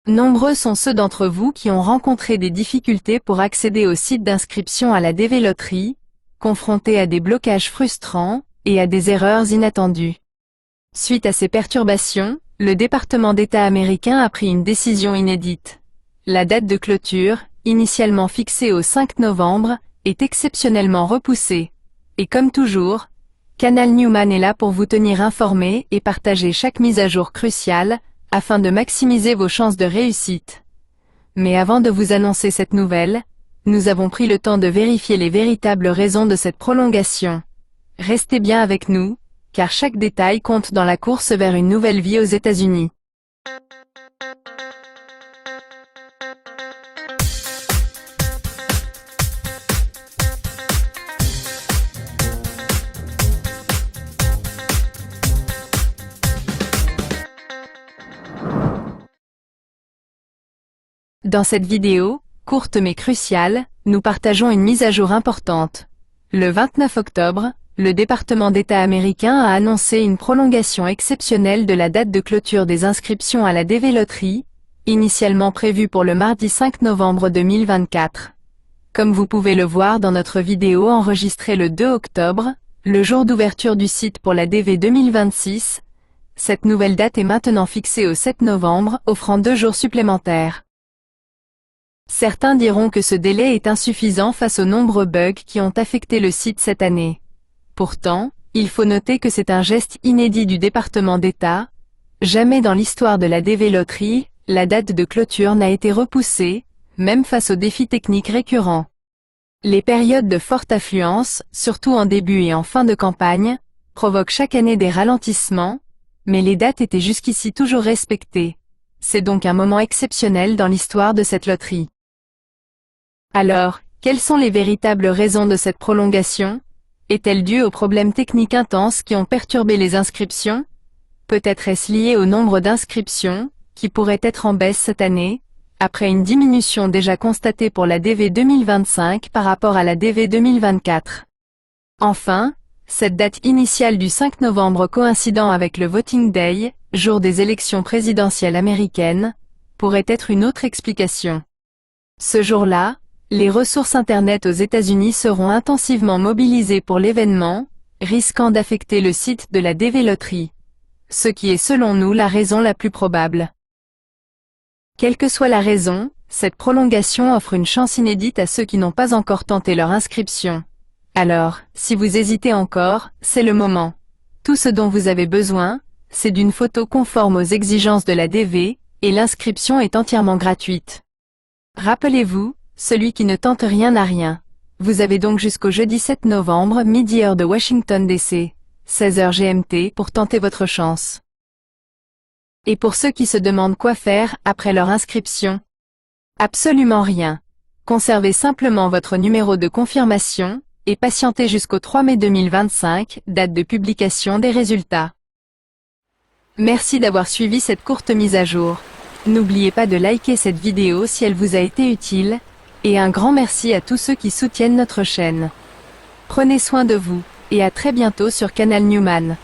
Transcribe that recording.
Nombreux sont ceux d'entre vous qui ont rencontré des difficultés pour accéder au site d'inscription à la DV Loterie, confrontés à des blocages frustrants et à des erreurs inattendues. Suite à ces perturbations, le département d'État américain a pris une décision inédite. La date de clôture, initialement fixée au 5 novembre, est exceptionnellement repoussée. Et comme toujours, Canal Newman est là pour vous tenir informé et partager chaque mise à jour cruciale, afin de maximiser vos chances de réussite. Mais avant de vous annoncer cette nouvelle, nous avons pris le temps de vérifier les véritables raisons de cette prolongation. Restez bien avec nous, car chaque détail compte dans la course vers une nouvelle vie aux États-Unis. Dans cette vidéo, courte mais cruciale, nous partageons une mise à jour importante. Le 29 octobre, le département d'État américain a annoncé une prolongation exceptionnelle de la date de clôture des inscriptions à la DV Loterie, initialement prévue pour le mardi 5 novembre 2024. Comme vous pouvez le voir dans notre vidéo enregistrée le 2 octobre, le jour d'ouverture du site pour la DV 2026, cette nouvelle date est maintenant fixée au 7 novembre, offrant 2 jours supplémentaires. Certains diront que ce délai est insuffisant face aux nombreux bugs qui ont affecté le site cette année. Pourtant, il faut noter que c'est un geste inédit du département d'État. Jamais dans l'histoire de la DV Loterie, la date de clôture n'a été repoussée, même face aux défis techniques récurrents. Les périodes de forte affluence, surtout en début et en fin de campagne, provoquent chaque année des ralentissements, mais les dates étaient jusqu'ici toujours respectées. C'est donc un moment exceptionnel dans l'histoire de cette loterie. Alors, quelles sont les véritables raisons de cette prolongation? Est-elle due aux problèmes techniques intenses qui ont perturbé les inscriptions? Peut-être est-ce lié au nombre d'inscriptions, qui pourrait être en baisse cette année, après une diminution déjà constatée pour la DV 2025 par rapport à la DV 2024. Enfin, cette date initiale du 5 novembre coïncidant avec le Voting Day, jour des élections présidentielles américaines, pourrait être une autre explication. Ce jour-là, les ressources Internet aux États-Unis seront intensivement mobilisées pour l'événement, risquant d'affecter le site de la DV Loterie. Ce qui est selon nous la raison la plus probable. Quelle que soit la raison, cette prolongation offre une chance inédite à ceux qui n'ont pas encore tenté leur inscription. Alors, si vous hésitez encore, c'est le moment. Tout ce dont vous avez besoin, c'est d'une photo conforme aux exigences de la DV, et l'inscription est entièrement gratuite. Rappelez-vous, celui qui ne tente rien n'a rien. Vous avez donc jusqu'au jeudi 7 novembre midi heure de Washington DC, 16h GMT pour tenter votre chance. Et pour ceux qui se demandent quoi faire après leur inscription? Absolument rien. Conservez simplement votre numéro de confirmation, et patientez jusqu'au 3 mai 2025, date de publication des résultats. Merci d'avoir suivi cette courte mise à jour. N'oubliez pas de liker cette vidéo si elle vous a été utile, et un grand merci à tous ceux qui soutiennent notre chaîne. Prenez soin de vous, et à très bientôt sur Canal Newman.